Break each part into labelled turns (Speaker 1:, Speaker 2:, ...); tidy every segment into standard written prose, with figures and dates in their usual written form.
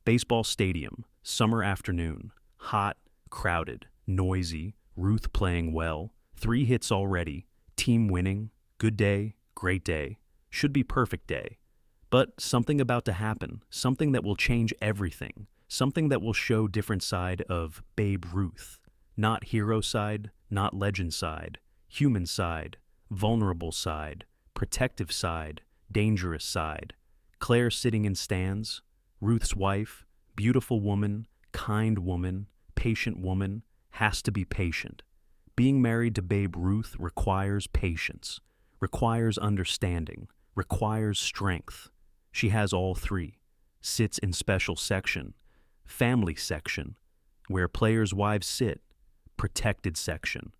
Speaker 1: Baseball stadium, summer afternoon. Hot, crowded, noisy, Ruth playing well. 3 hits already, team winning, good day, great day, should be perfect day. But something about to happen, something that will change everything, something that will show different side of Babe Ruth. Not hero side, not legend side, human side, vulnerable side, protective side, dangerous side. Claire sitting in stands, Ruth's wife, beautiful woman, kind woman, patient woman, has to be patient. Being married to Babe Ruth requires patience, requires understanding, requires strength. She has all 3. Sits in special section, family section, where players' wives sit, protected section,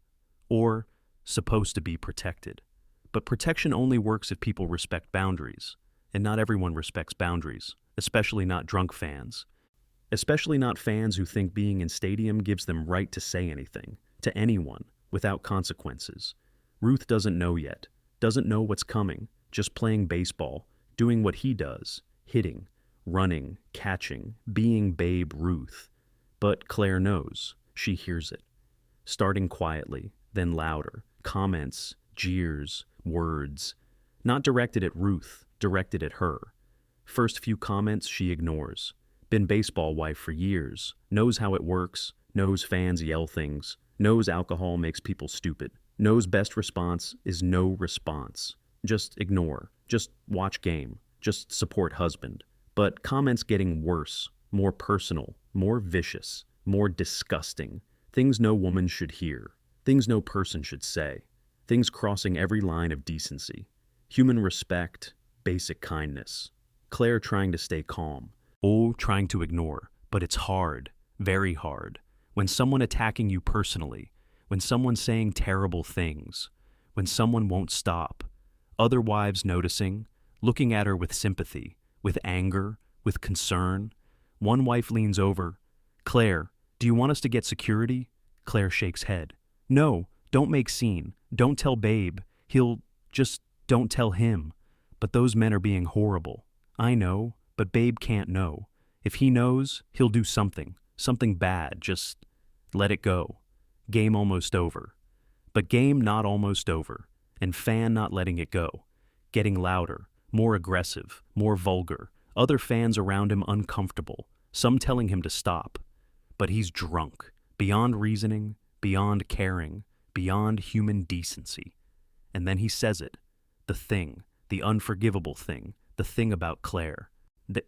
Speaker 1: or supposed to be protected. But protection only works if people respect boundaries, and not everyone respects boundaries, especially not drunk fans. Especially not fans who think being in stadium gives them right to say anything, to anyone, without consequences. Ruth doesn't know yet, doesn't know what's coming, just playing baseball, doing what he does, hitting, running, catching, being Babe Ruth. But Claire knows, she hears it. Starting quietly, then louder, comments, jeers, words. Not directed at Ruth, directed at her. First few comments she ignores. Been baseball wife for years, knows how it works, knows fans yell things, knows alcohol makes people stupid, knows best response is no response. Just ignore, just watch game, just support husband. But comments getting worse, more personal, more vicious, more disgusting. Things no woman should hear, things no person should say, things crossing every line of decency. Human respect, basic kindness. Claire trying to stay calm. Oh, trying to ignore, but it's hard, very hard. When someone attacking you personally, when someone saying terrible things, when someone won't stop. Other wives noticing, looking at her with sympathy, with anger, with concern. One wife leans over. Claire, do you want us to get security? Claire shakes head. No, don't make scene. Don't tell Babe. He'll just don't tell him. But those men are being horrible. I know. But Babe can't know. If he knows, he'll do something bad, just let it go. Game almost over. But game not almost over, and fan not letting it go. Getting louder, more aggressive, more vulgar, other fans around him uncomfortable, some telling him to stop. But he's drunk, beyond reasoning, beyond caring, beyond human decency. And then he says it, the thing, the unforgivable thing, the thing about Claire.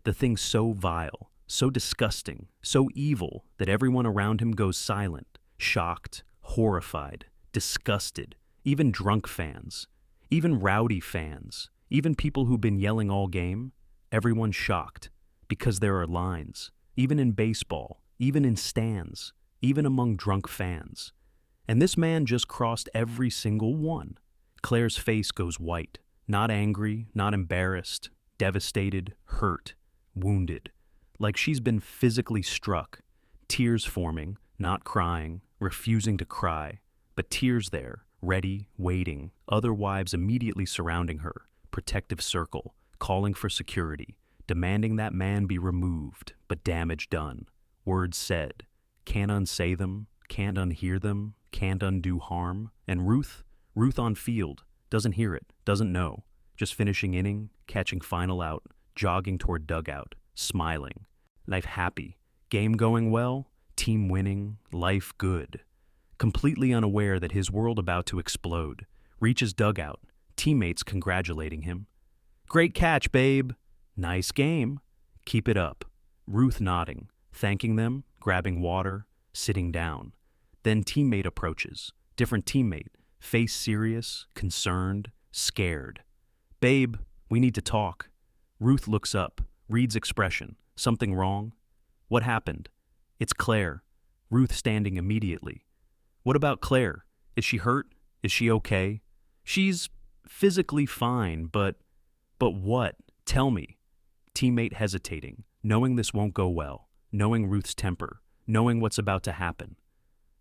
Speaker 1: The thing so vile, so disgusting, so evil that everyone around him goes silent, shocked, horrified, disgusted, even drunk fans, even rowdy fans, even people who've been yelling all game, everyone's shocked, because there are lines, even in baseball, even in stands, even among drunk fans. And this man just crossed every single one. Claire's face goes white, not angry, not embarrassed, devastated, hurt, wounded, like she's been physically struck, tears forming, not crying, refusing to cry, but tears there, ready, waiting, other wives immediately surrounding her, protective circle, calling for security, demanding that man be removed, but damage done, words said, can't unsay them, can't unhear them, can't undo harm, and Ruth on field, doesn't hear it, doesn't know, just finishing inning, catching final out, jogging toward dugout, smiling, life happy, game going well, team winning, life good. Completely unaware that his world about to explode, reaches dugout, teammates congratulating him. Great catch, Babe. Nice game. Keep it up. Ruth nodding, thanking them, grabbing water, sitting down. Then teammate approaches, different teammate, face serious, concerned, scared. Babe, we need to talk. Ruth looks up, reads expression. Something wrong? What happened? It's Claire. Ruth standing immediately. What about Claire? Is she hurt? Is she okay? She's physically fine, but what? Tell me. Teammate hesitating, knowing this won't go well, knowing Ruth's temper, knowing what's about to happen.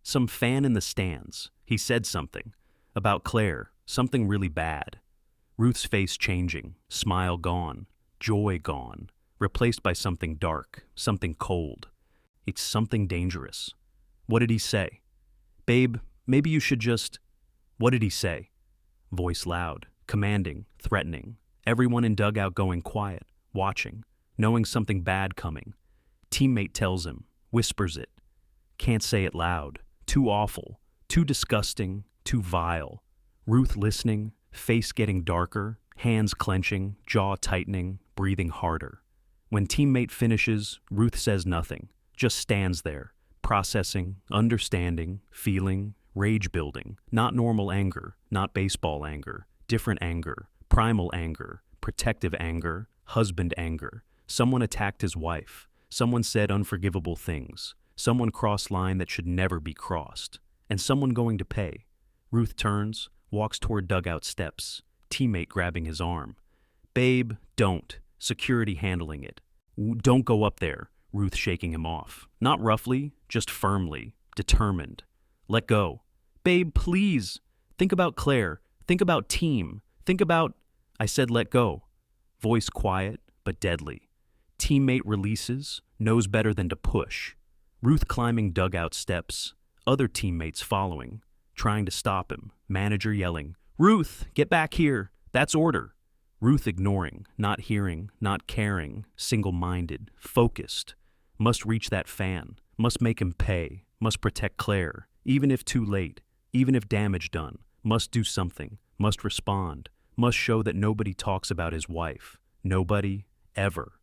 Speaker 1: Some fan in the stands. He said something. About Claire, something really bad. Ruth's face changing, smile gone, joy gone. replaced by something dark, something cold. It's something dangerous. What did he say? Babe, maybe you should just... What did he say? Voice loud, commanding, threatening. Everyone in dugout going quiet, watching, knowing something bad coming. Teammate tells him, whispers it. Can't say it loud. Too awful, too disgusting, too vile. Ruth listening, face getting darker, hands clenching, jaw tightening, breathing harder. When teammate finishes, Ruth says nothing, just stands there, processing, understanding, feeling, rage building. Not normal anger, not baseball anger, different anger, primal anger, protective anger, husband anger. Someone attacked his wife. Someone said unforgivable things. Someone crossed line that should never be crossed. And someone going to pay. Ruth turns, walks toward dugout steps, teammate grabbing his arm. Babe, don't. Security handling it. Don't go up there, Ruth shaking him off. Not roughly, just firmly, determined. Let go. Babe, please. Think about Claire. Think about team. Think about... I said let go. Voice quiet, but deadly. Teammate releases, knows better than to push. Ruth climbing dugout steps, other teammates following, trying to stop him, manager yelling, Ruth, get back here, that's order. Ruth ignoring, not hearing, not caring, single-minded, focused. Must reach that fan, must make him pay, must protect Claire, even if too late, even if damage done, must do something, must respond, must show that nobody talks about his wife, nobody, ever.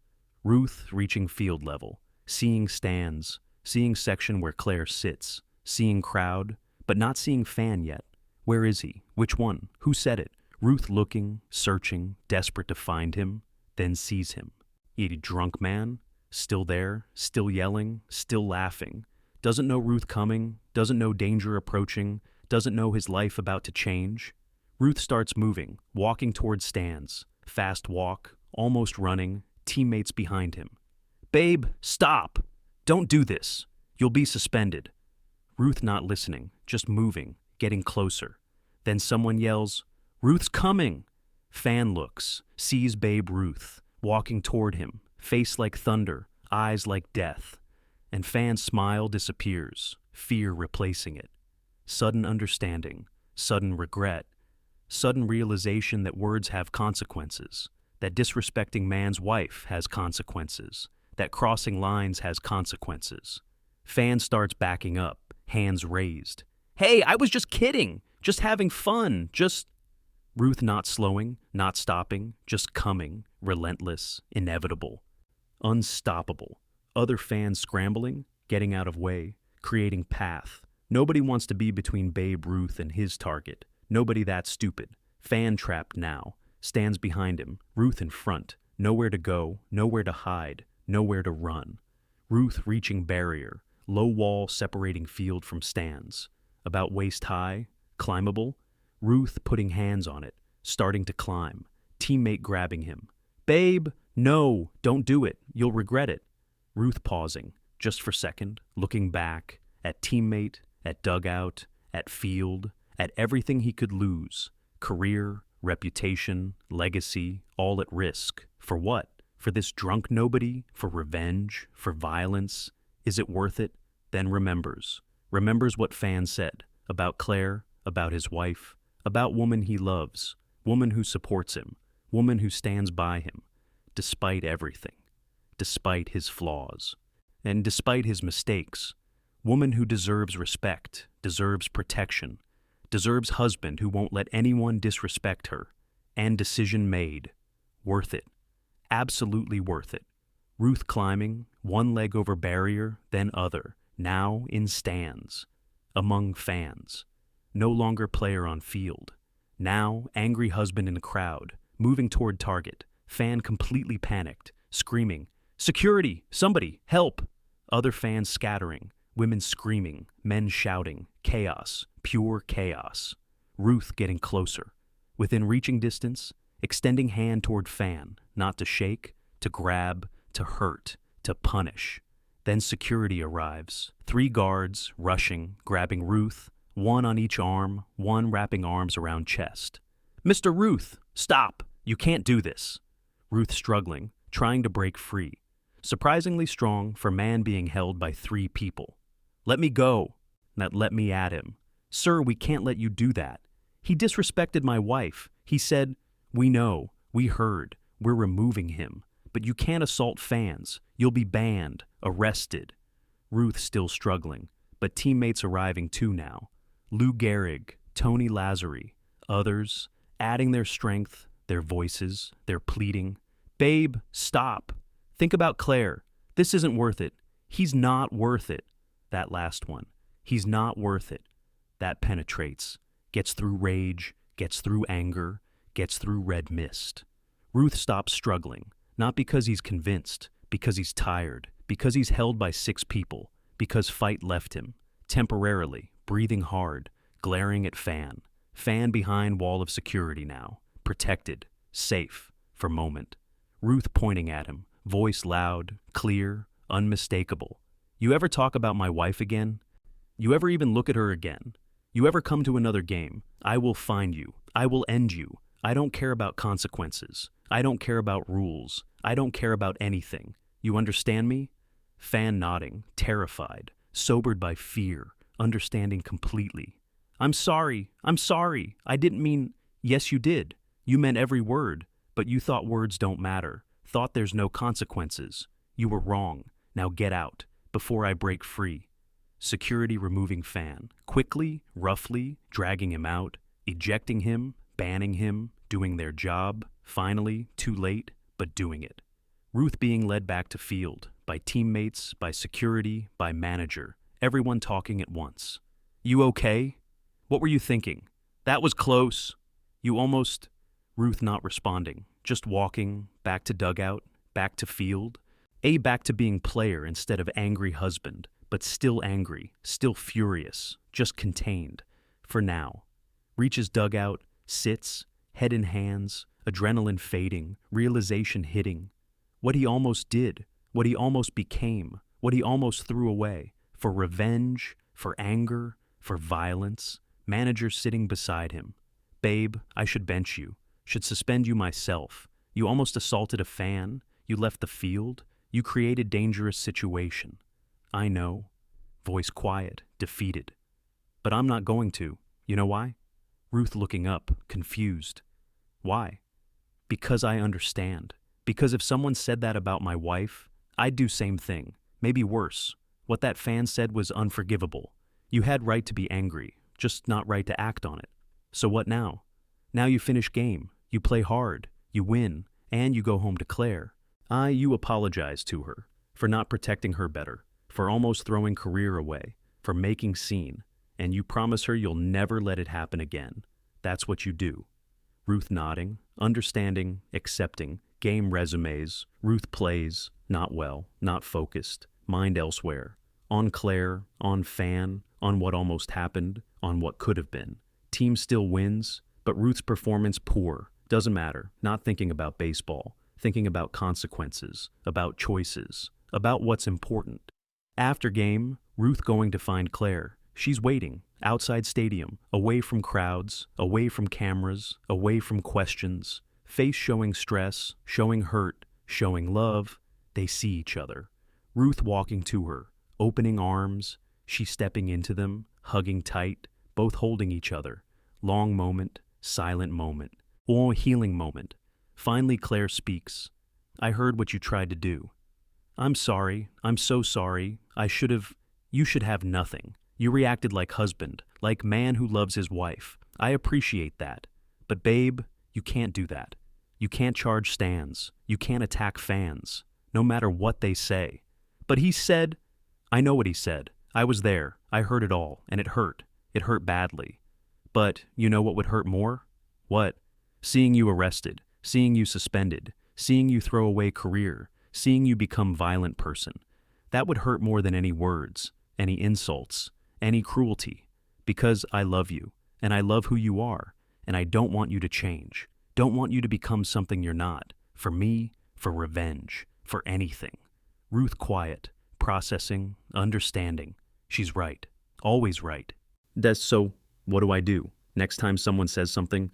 Speaker 1: Ruth reaching field level, seeing stands, seeing section where Claire sits, seeing crowd, but not seeing fan yet. Where is he? Which one? Who said it? Ruth looking, searching, desperate to find him, then sees him. A drunk man, still there, still yelling, still laughing. Doesn't know Ruth coming, doesn't know danger approaching, doesn't know his life about to change. Ruth starts moving, walking towards stands, fast walk, almost running, teammates behind him. Babe, stop! Don't do this. You'll be suspended. Ruth not listening, just moving, getting closer. Then someone yells, Ruth's coming! Fan looks, sees Babe Ruth, walking toward him, face like thunder, eyes like death. And Fan's smile disappears, fear replacing it. Sudden understanding, sudden regret, sudden realization that words have consequences, that disrespecting man's wife has consequences, that crossing lines has consequences. Fan starts backing up, hands raised. Hey, I was just kidding, just having fun, just... Ruth not slowing, not stopping, just coming, relentless, inevitable, unstoppable. Other fans scrambling, getting out of way, creating path. Nobody wants to be between Babe Ruth and his target. Nobody that stupid. Fan trapped now, stands behind him, Ruth in front, nowhere to go, nowhere to hide, nowhere to run. Ruth reaching barrier, low wall separating field from stands. About waist high, climbable. Ruth putting hands on it, starting to climb. Teammate grabbing him. Babe, no, don't do it. You'll regret it. Ruth pausing, just for a second, looking back, at teammate, at dugout, at field, at everything he could lose. Career, reputation, legacy, all at risk. For what? For this drunk nobody? For revenge? For violence? Is it worth it? Then remembers. Remembers what Fan said about Claire, about his wife, about woman he loves, woman who supports him, woman who stands by him, despite everything, despite his flaws, and despite his mistakes, woman who deserves respect, deserves protection, deserves husband who won't let anyone disrespect her, and decision made. Worth it. Absolutely worth it. Ruth climbing, one leg over barrier, then other, now in stands, among fans. No longer player on field. Now angry husband in a crowd, moving toward target, Fan completely panicked, screaming, Security! Somebody! Help! Other fans scattering, women screaming, men shouting, chaos, pure chaos. Ruth getting closer. Within reaching distance, extending hand toward Fan, not to shake, to grab, to hurt, to punish. Then security arrives, 3 guards, rushing, grabbing Ruth, one on each arm, one wrapping arms around chest. Mr. Ruth, stop! You can't do this. Ruth struggling, trying to break free. Surprisingly strong for man being held by 3 people. "Let me go." That let me at him. "Sir, we can't let you do that. He disrespected my wife. He said, 'We know, we heard, we're removing him. But you can't assault fans. You'll be banned, arrested.'" Ruth still struggling, but teammates arriving too now. Lou Gehrig, Tony Lazzari, others, adding their strength, their voices, their pleading. "Babe, stop. Think about Claire. This isn't worth it. He's not worth it." That last one. He's not worth it. That penetrates, gets through rage, gets through anger, gets through red mist. Ruth stops struggling, not because he's convinced, because he's tired, because he's held by 6 people, because fight left him, temporarily, breathing hard, glaring at Fan. Fan behind wall of security now, protected, safe, for moment. Ruth pointing at him, voice loud, clear, unmistakable. "You ever talk about my wife again? You ever even look at her again? You ever come to another game? I will find you. I will end you. I don't care about consequences. I don't care about rules. I don't care about anything. You understand me?" Fan nodding, terrified, sobered by fear, understanding completely. I'm sorry. I didn't mean..." "Yes, you did. You meant every word, but you thought words don't matter, thought there's no consequences. You were wrong. Now get out, before I break free." Security removing Fan, quickly, roughly, dragging him out, ejecting him, banning him, doing their job, finally, too late, but doing it. Ruth being led back to field, by teammates, by security, by manager, everyone talking at once. "You okay? What were you thinking? That was close. You almost..." Ruth not responding, just walking, back to dugout, back to field. Back to being player instead of angry husband, but still angry, still furious, just contained, for now. Reaches dugout, sits, head in hands, adrenaline fading, realization hitting. What he almost did, what he almost became, what he almost threw away, for revenge, for anger, for violence, manager sitting beside him. "Babe, I should bench you, should suspend you myself. You almost assaulted a fan, you left the field, you created dangerous situation. I know." Voice quiet, defeated. "But I'm not going to. You know why?" Ruth looking up, confused. "Why?" "Because I understand. Because if someone said that about my wife, I'd do same thing, maybe worse. What that fan said was unforgivable. You had right to be angry, just not right to act on it. So what now? Now you finish game, you play hard, you win, and you go home to Claire. You apologize to her, for not protecting her better, for almost throwing career away, for making scene, and you promise her you'll never let it happen again. That's what you do." Ruth nodding, understanding, accepting, game resumes, Ruth plays, not well, not focused, mind elsewhere. On Claire, on Fan, on what almost happened, on what could have been. Team still wins, but Ruth's performance poor, doesn't matter, not thinking about baseball. Thinking about consequences, about choices, about what's important. After game, Ruth going to find Claire. She's waiting, outside stadium, away from crowds, away from cameras, away from questions. Face showing stress, showing hurt, showing love. They see each other. Ruth walking to her, opening arms, she stepping into them, hugging tight, both holding each other. Long moment, silent moment, or healing moment. Finally Claire speaks. "I heard what you tried to do. I'm sorry, I'm so sorry. You should have nothing. You reacted like husband, like man who loves his wife. I appreciate that. But babe, you can't do that. You can't charge stands. You can't attack fans, no matter what they say." "But he said..." "I know what he said. I was there. I heard it all, and it hurt. It hurt badly. But you know what would hurt more?" "What?" "Seeing you arrested. Seeing you suspended, seeing you throw away career, seeing you become violent person. That would hurt more than any words, any insults, any cruelty. Because I love you, and I love who you are, and I don't want you to change. Don't want you to become something you're not. For me, for revenge, for anything." Ruth quiet, processing, understanding. She's right. Always right. So, what do I do? Next time someone says something?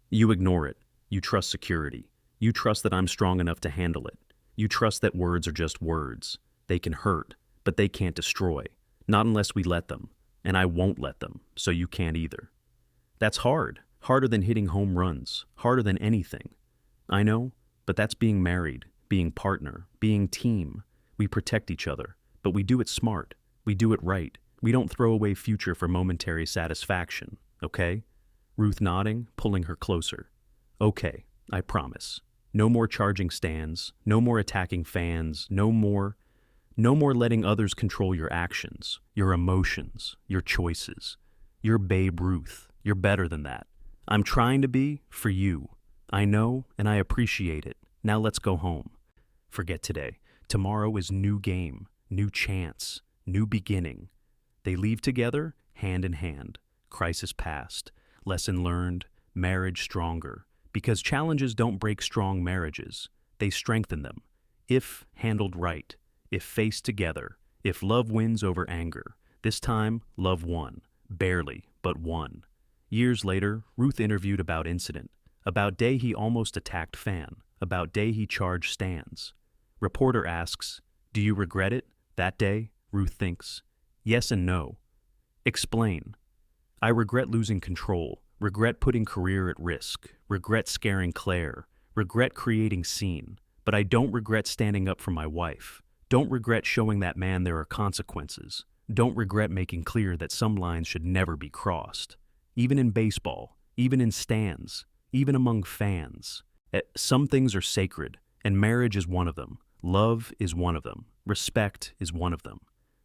Speaker 1: You ignore it. You trust security. You trust that I'm strong enough to handle it. You trust that words are just words. They can hurt, but they can't destroy. Not unless we let them. And I won't let them, so you can't either. That's hard. Harder than hitting home runs. Harder than anything. I know, but that's being married, being partner, being team. We protect each other, but we do it smart. We do it right. We don't throw away future for momentary satisfaction, okay? Ruth nodding, pulling her closer. Okay, I promise. No more charging stands, no more attacking fans, no more letting others control your actions, your emotions, your choices. You're Babe Ruth. You're better than that. I'm trying to be for you. I know and I appreciate it. Now let's go home. Forget today. Tomorrow is new game, new chance, new beginning. They leave together, hand in hand. Crisis past. Lesson learned. Marriage stronger. Because challenges don't break strong marriages. They strengthen them. If handled right. If faced together. If love wins over anger. This time, love won. Barely, but won. Years later, Ruth interviewed about incident. About day he almost attacked fan. About day he charged stands. Reporter asks, do you regret it? That day? Ruth thinks. Yes and no. Explain. I regret losing control. Regret putting career at risk. Regret scaring Claire. Regret creating scene. But I don't regret standing up for my wife. Don't regret showing that man there are consequences. Don't regret making clear that some lines should never be crossed. Even in baseball, even in stands, even among fans. Some things are sacred, and marriage is one of them. Love is one of them. Respect is one of them.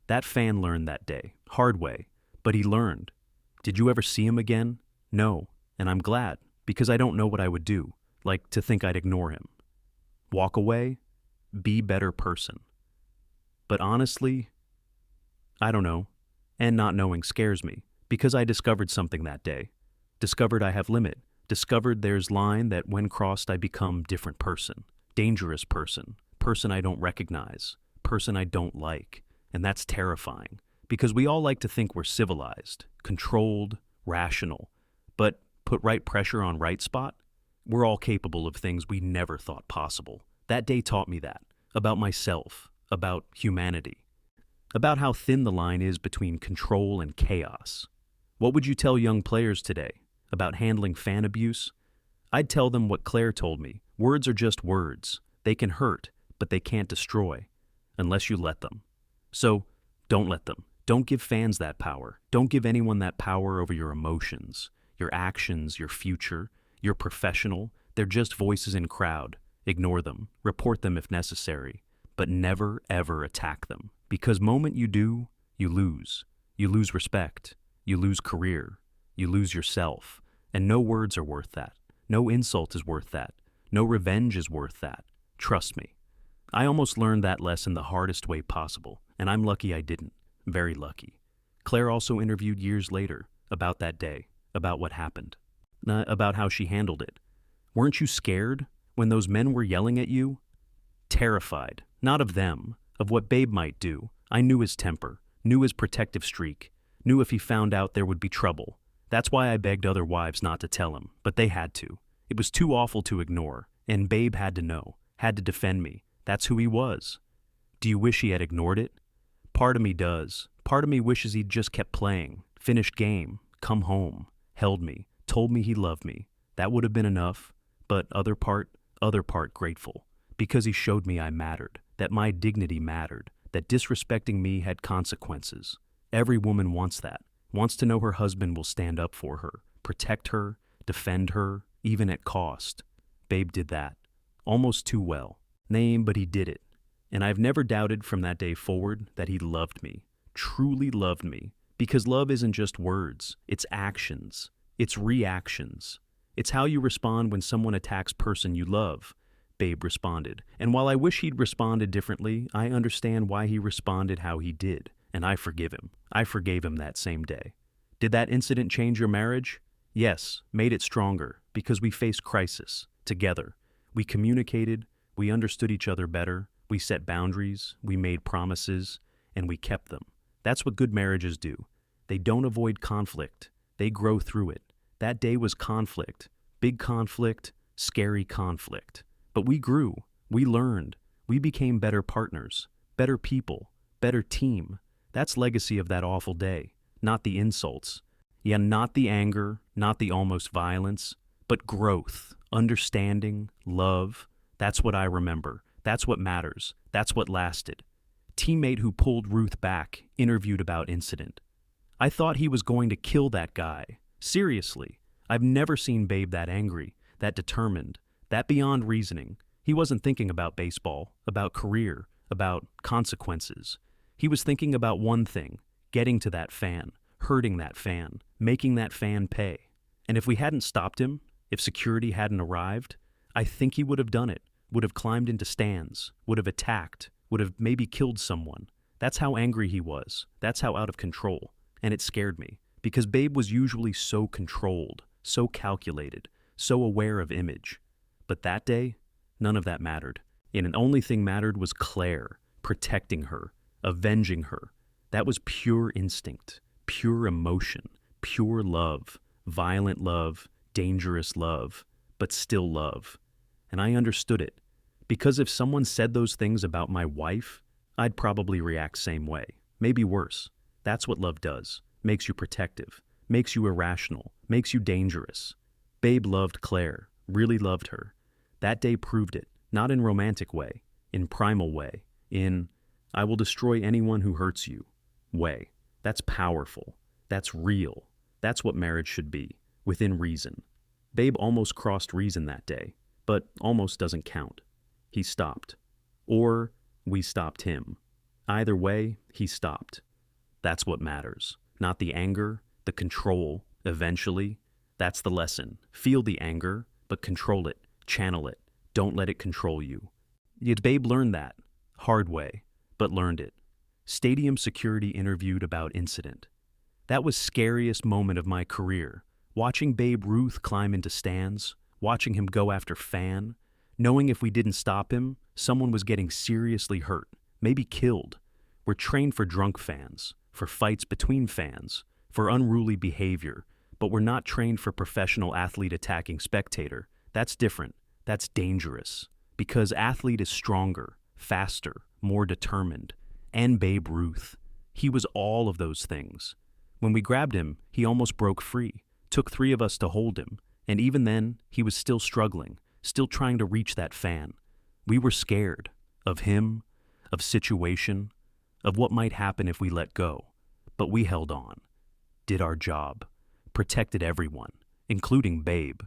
Speaker 1: That fan learned that day, hard way, but he learned. Did you ever see him again? No, and I'm glad, because I don't know what I would do, like to think I'd ignore him. Walk away, be better person. But honestly, I don't know, and not knowing scares me, because I discovered something that day. Discovered I have limit. Discovered there's line that when crossed I become different person. Dangerous person. Person I don't recognize. Person I don't like. And that's terrifying, because we all like to think we're civilized, controlled, rational. But put right pressure on right spot, we're all capable of things we never thought possible. That day taught me that, about myself, about humanity, about how thin the line is between control and chaos. What would you tell young players today about handling fan abuse? I'd tell them what Claire told me. Words are just words. They can hurt, but they can't destroy, unless you let them. So, don't let them. Don't give fans that power. Don't give anyone that power over your emotions, your actions, your future. You're professional. They're just voices in crowd. Ignore them. Report them if necessary. But never, ever attack them. Because moment you do, you lose. You lose respect. You lose career. You lose yourself. And no words are worth that. No insult is worth that. No revenge is worth that. Trust me. I almost learned that lesson the hardest way possible, and I'm lucky I didn't. Very lucky. Claire also interviewed years later about that day, about what happened, about how she handled it. Weren't you scared when those men were yelling at you? Terrified, not of them, of what Babe might do. I knew his temper, knew his protective streak, knew if he found out there would be trouble. That's why I begged other wives not to tell him, but they had to. It was too awful to ignore, and Babe had to know, had to defend me. That's who he was. Do you wish he had ignored it? Part of me does. Part of me wishes he'd just kept playing, finished game, come home, held me, told me he loved me. That would have been enough, but other part grateful, because he showed me I mattered, that my dignity mattered, that disrespecting me had consequences. Every woman wants that, wants to know her husband will stand up for her, protect her, defend her, even at cost. Babe did that, almost too well. But he did it. And I've never doubted from that day forward that he loved me, truly loved me, because love isn't just words, it's actions, it's reactions. It's how you respond when someone attacks person you love, Babe responded. And while I wish he'd responded differently, I understand why he responded how he did, and I forgive him. I forgave him that same day. Did that incident change your marriage? Yes, made it stronger, because we faced crisis, together. We communicated, we understood each other better, we set boundaries, we made promises, and we kept them. That's what good marriages do. They don't avoid conflict, they grow through it. That day was conflict, big conflict, scary conflict. But we grew, we learned, We became better partners, better people, better team. That's legacy of that awful day, not the insults. Yeah, not the anger, not the almost violence, but growth, understanding, love. That's what I remember. That's what matters. That's what lasted. Teammate who pulled Ruth back, interviewed about incident. I thought he was going to kill that guy. Seriously. I've never seen Babe that angry, that determined, that beyond reasoning. He wasn't thinking about baseball, about career, about consequences. He was thinking about one thing, getting to that fan, hurting that fan, making that fan pay. And if we hadn't stopped him, if security hadn't arrived, I think he would have done it, would have climbed into stands, would have attacked, would have maybe killed someone. That's how angry he was. That's how out of control. And it scared me, because Babe was usually so controlled, so calculated, so aware of image. But that day, none of that mattered. And the only thing mattered was Claire, protecting her, avenging her. That was pure instinct, pure emotion, pure love, violent love, dangerous love, but still love. And I understood it, because if someone said those things about my wife, I'd probably react same way, maybe worse. That's what love does. Makes you protective, makes you irrational, makes you dangerous. Babe loved Claire, really loved her. That day proved it, not in romantic way, in primal way, in I will destroy anyone who hurts you way. That's powerful. That's real. That's what marriage should be, within reason. Babe almost crossed reason that day, but almost doesn't count. He stopped. Or we stopped him. Either way, he stopped. That's what matters. Not the anger, the control, eventually. That's the lesson. Feel the anger, but control it, channel it. Don't let it control you. Yet Babe learned that. Hard way, but learned it. Stadium security interviewed about incident. That was scariest moment of my career. Watching Babe Ruth climb into stands, watching him go after fan, knowing if we didn't stop him, someone was getting seriously hurt, maybe killed. We're trained for drunk fans, for fights between fans, for unruly behavior, but we're not trained for professional athlete attacking spectator. That's different. That's dangerous. Because athlete is stronger, faster, more determined. And Babe Ruth. He was all of those things. When we grabbed him, he almost broke free. Took 3 of us to hold him. And even then, he was still struggling, still trying to reach that fan. We were scared. Of him, of situation, of what might happen if we let go. But we held on. Did our job. Protected everyone, including Babe.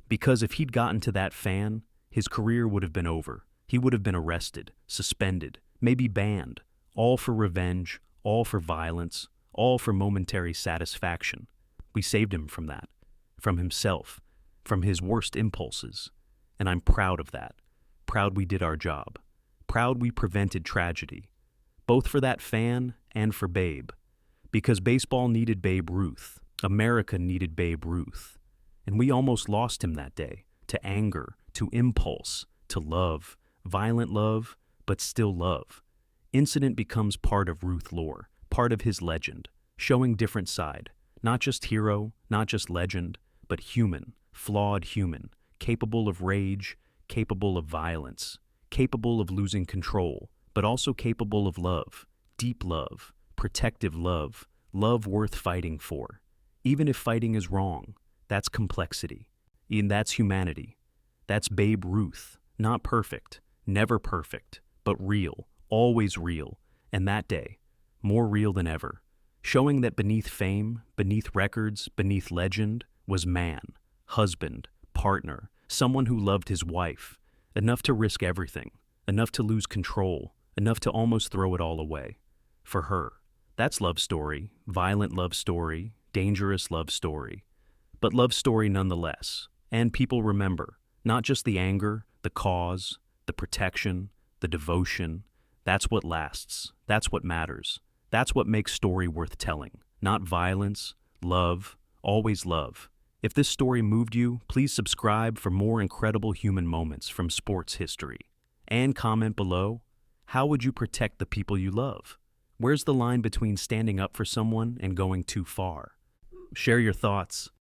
Speaker 1: Because if he'd gotten to that fan, his career would have been over. He would have been arrested, suspended, maybe banned. All for revenge, all for violence, all for momentary satisfaction. We saved him from that, from himself, from his worst impulses. And I'm proud of that. Proud we did our job. Proud we prevented tragedy. Both for that fan and for Babe. Because baseball needed Babe Ruth. America needed Babe Ruth. And we almost lost him that day. To anger, to impulse, to love. Violent love, but still love. Incident becomes part of Ruth lore, part of his legend, showing different side. Not just hero, not just legend, but human, flawed human, capable of rage, capable of violence, capable of losing control, but also capable of love, deep love, protective love, love worth fighting for. Even if fighting is wrong, that's complexity. And that's humanity. That's Babe Ruth, not perfect, never perfect, but real, always real, and that day, more real than ever, showing that beneath fame, beneath records, beneath legend, was man, husband, partner, someone who loved his wife, enough to risk everything, enough to lose control, enough to almost throw it all away. For her. That's love story, violent love story, dangerous love story. But love story nonetheless. And people remember, not just the anger, the cause, the protection, the devotion. That's what lasts. That's what matters. That's what makes story worth telling. Not violence, love, always love. If this story moved you, please subscribe for more incredible human moments from sports history. And comment below, how would you protect the people you love? Where's the line between standing up for someone and going too far? Share your thoughts.